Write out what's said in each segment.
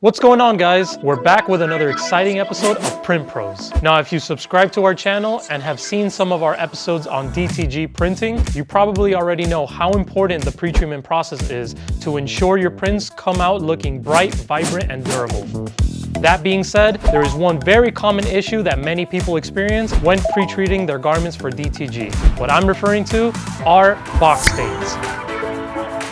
What's going on, guys? We're back with another exciting episode of Print Pros. Now, if you subscribe to our channel and have seen some of our episodes on DTG printing, you probably already know how important the pretreatment process is to ensure your prints come out looking bright, vibrant, and durable. That being said, there is one very common issue that many people experience when pre-treating their garments for DTG. What I'm referring to are box stains.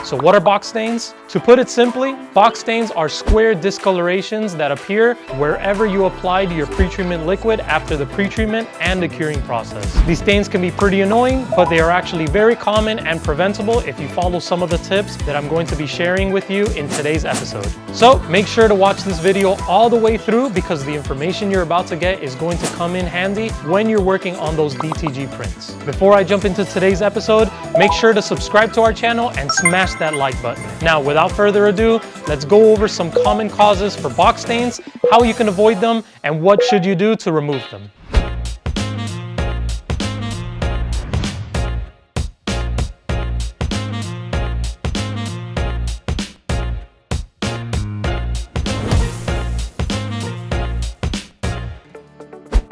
So what are box stains? To put it simply, box stains are square discolorations that appear wherever you applied your pretreatment liquid after the pretreatment and the curing process. These stains can be pretty annoying, but they are actually very common and preventable if you follow some of the tips that I'm going to be sharing with you in today's episode. So make sure to watch this video all the way through because the information you're about to get is going to come in handy when you're working on those DTG prints. Before I jump into today's episode, make sure to subscribe to our channel and smash that like button. Now, without further ado, let's go over some common causes for box stains, how you can avoid them, and what should you do to remove them.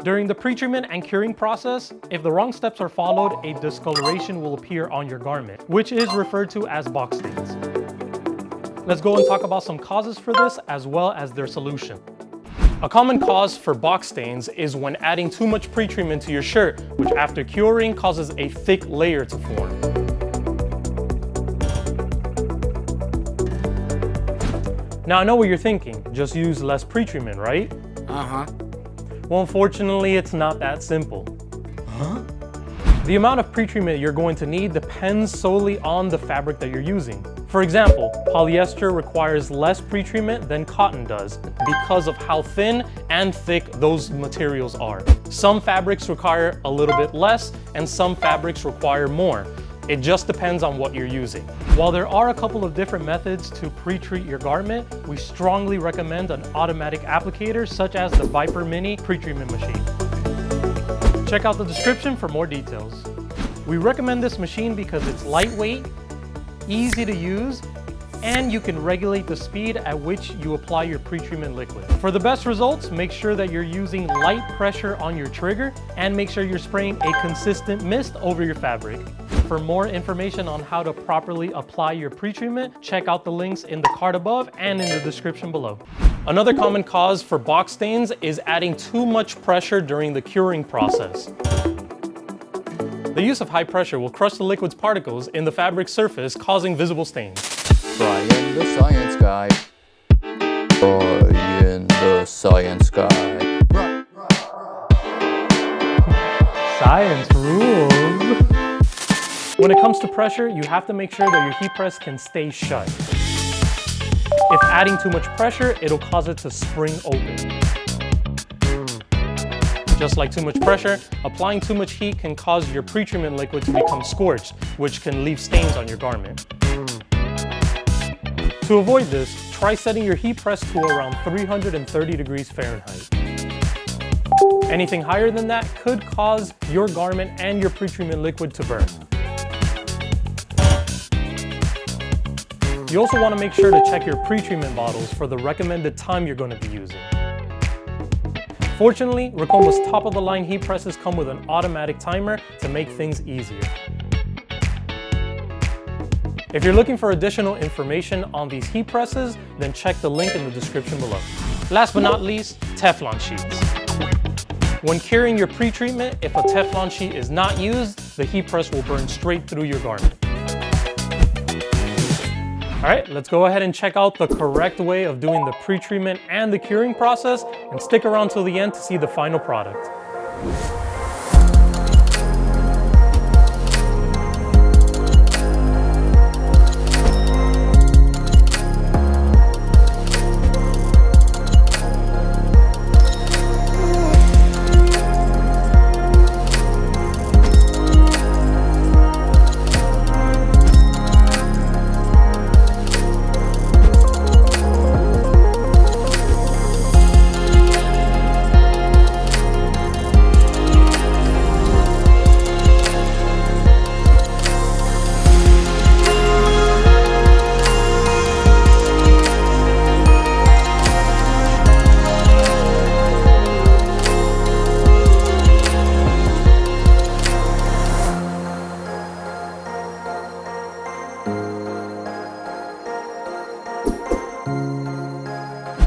During the pretreatment and curing process, if the wrong steps are followed, a discoloration will appear on your garment, which is referred to as box stains. Let's go and talk about some causes for this as well as their solution. A common cause for box stains is when adding too much pretreatment to your shirt, which after curing causes a thick layer to form. Now I know what you're thinking, just use less pretreatment, right? Well, unfortunately, it's not that simple. The amount of pretreatment you're going to need depends solely on the fabric that you're using. For example, polyester requires less pretreatment than cotton does because of how thin and thick those materials are. Some fabrics require a little bit less and some fabrics require more. It just depends on what you're using. While there are a couple of different methods to pre-treat your garment, we strongly recommend an automatic applicator such as the Viper Mini pretreatment machine. Check out the description for more details. We recommend this machine because it's lightweight, easy to use, and you can regulate the speed at which you apply your pretreatment liquid. For the best results, make sure that you're using light pressure on your trigger and make sure you're spraying a consistent mist over your fabric. For more information on how to properly apply your pretreatment, check out the links in the card above and in the description below. Another common cause for box stains is adding too much pressure during the curing process. The use of high pressure will crush the liquid's particles in the fabric surface, causing visible stains. Brian the Science Guy. Brian the Science Guy. Science rules. When it comes to pressure, you have to make sure that your heat press can stay shut. If adding too much pressure, it'll cause it to spring open. Just like too much pressure, applying too much heat can cause your pretreatment liquid to become scorched, which can leave stains on your garment. To avoid this, try setting your heat press to around 330 degrees Fahrenheit. Anything higher than that could cause your garment and your pretreatment liquid to burn. You also want to make sure to check your pretreatment bottles for the recommended time you're going to be using. Fortunately, Ricoma's top-of-the-line heat presses come with an automatic timer to make things easier. If you're looking for additional information on these heat presses, then check the link in the description below. Last but not least, Teflon sheets. When curing your pretreatment, if a Teflon sheet is not used, the heat press will burn straight through your garment. All right, let's go ahead and check out the correct way of doing the pretreatment and the curing process, and stick around till the end to see the final product.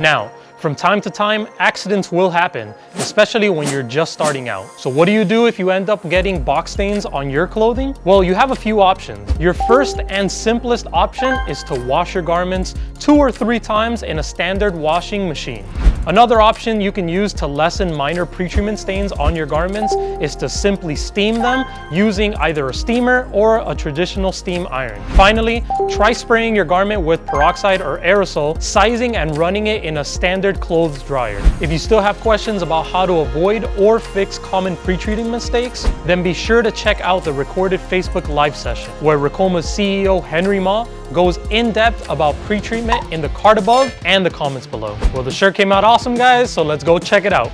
Now, from time to time, accidents will happen, especially when you're just starting out. So what do you do if you end up getting box stains on your clothing? Well, you have a few options. Your first and simplest option is to wash your garments 2 or 3 times in a standard washing machine. Another option you can use to lessen minor pretreatment stains on your garments is to simply steam them using either a steamer or a traditional steam iron. Finally, try spraying your garment with peroxide or aerosol, sizing and running it in a standard clothes dryer. If you still have questions about how to avoid or fix common pretreating mistakes, then be sure to check out the recorded Facebook Live session where Ricoma's CEO Henry Ma goes in depth about pretreatment in the card above and the comments below. Well, the shirt came out awesome, guys, so let's go check it out.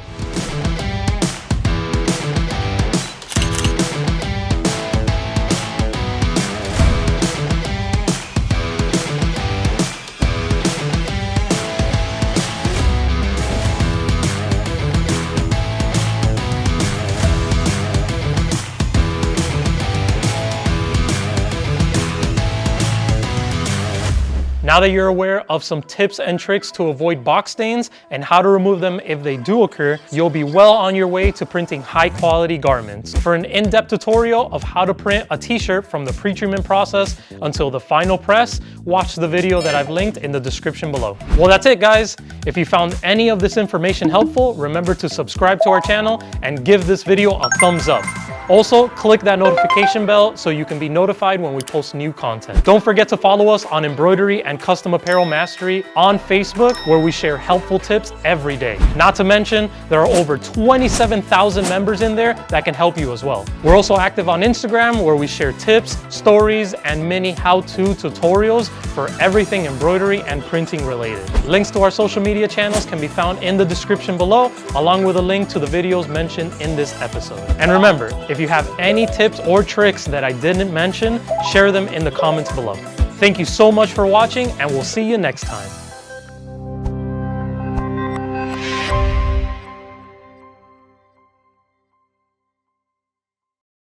Now that you're aware of some tips and tricks to avoid box stains and how to remove them if they do occur, you'll be well on your way to printing high quality garments. For an in-depth tutorial of how to print a t-shirt from the pre-treatment process until the final press, watch the video that I've linked in the description below. Well, that's it, guys. If you found any of this information helpful, remember to subscribe to our channel and give this video a thumbs up. Also, click that notification bell so you can be notified when we post new content. Don't forget to follow us on Embroidery and Custom Apparel Mastery on Facebook, where we share helpful tips every day. Not to mention, there are over 27,000 members in there that can help you as well. We're also active on Instagram, where we share tips, stories, and many how-to tutorials for everything embroidery and printing related. Links to our social media channels can be found in the description below, along with a link to the videos mentioned in this episode. And remember, if you have any tips or tricks that I didn't mention, share them in the comments below. Thank you so much for watching, and we'll see you next time.